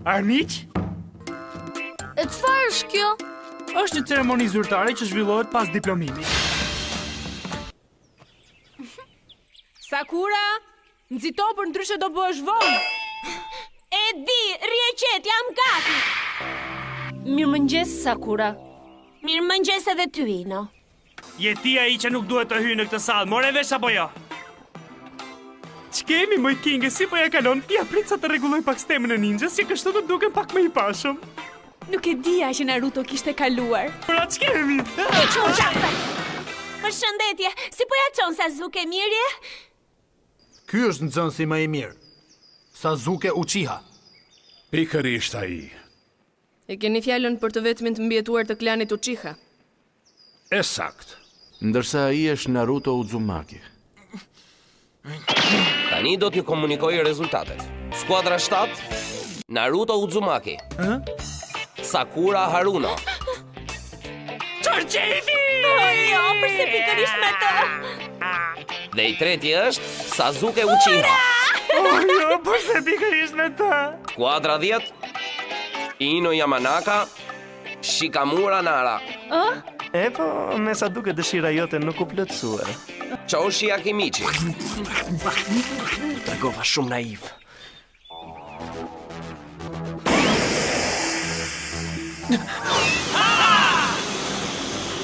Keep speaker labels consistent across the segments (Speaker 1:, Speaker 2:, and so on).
Speaker 1: Armiq?
Speaker 2: E çfarë është kjo?
Speaker 1: Është një ceremoni zyrtare që zhvillohet pas diplomimit.
Speaker 3: Sakura, nxito për ndryshe do bësh vonë.
Speaker 4: E di, rrie qet, jam gati.
Speaker 2: Mirëmëngjes, Sakura.
Speaker 4: Mirëmëngjes edhe ty, Ino.
Speaker 1: Je ti ai që nuk duhet të hyjë në këtë sallë, more vesh apo jo? Ç'kemi më King, si po ja kalon? Ja prit sa të rregulloj pak stemën e ninjas, që kështu të duken pak më i pashëm.
Speaker 3: Nuk e dija që Naruto kishte kaluar.
Speaker 1: Pra ç'kemi?
Speaker 4: Hiq mu qafe. Përshëndetje, si po ja çon Sasuke mirje?
Speaker 5: Ky është nxënësi më i mirë. Sasuke Uchiha.
Speaker 6: Pikërisht ai.
Speaker 7: E keni fjalën për të vetmin të mbjetuar të klanit Uchiha.
Speaker 6: E sakt.
Speaker 8: Ndërsa ai është Naruto Uzumaki.
Speaker 9: Tani do t'ju komunikoj rezultatet. Skuadra 7, Naruto Uzumaki. Sakura Haruno.
Speaker 1: Çorçevi!
Speaker 4: Jo, përse pikërisht me të?
Speaker 9: Dhe i treti është Sasuke Uchiha.
Speaker 1: Jo, përse pikërisht me të?
Speaker 9: Skuadra 10, Ino Yamanaka, Shikamura Nara.
Speaker 10: E po, me sa duke dëshira jote nuk u plotësuar.
Speaker 9: Choshi Akimichi.
Speaker 10: Tregova shumë naiv.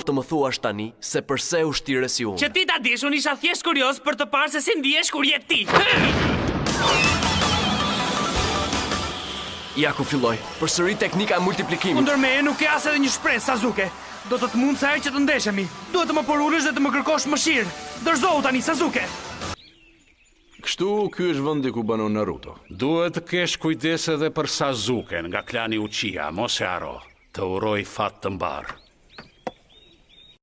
Speaker 10: Të më thuash tani se përse u shtire si unë.
Speaker 1: Që ti ta dish, unë isha thjesht kurioz për të parë se si ndihesh kur je ti.
Speaker 10: Ja ku filloj. Përsëri teknika e multiplikimit.
Speaker 1: Kundër meje nuk ke as edhe një shpresë, Sasuke. Do të të mund sa herë që të ndeshemi. Duhet të më porulësh dhe të më kërkosh mëshirë. Dorëzohu tani, Sasuke.
Speaker 8: Kështu ky është vendi ku banon Naruto.
Speaker 6: Duhet të kesh kujdes edhe për Sasuken nga klani Uchiha, mos e haro. Të uroj fat të mbar.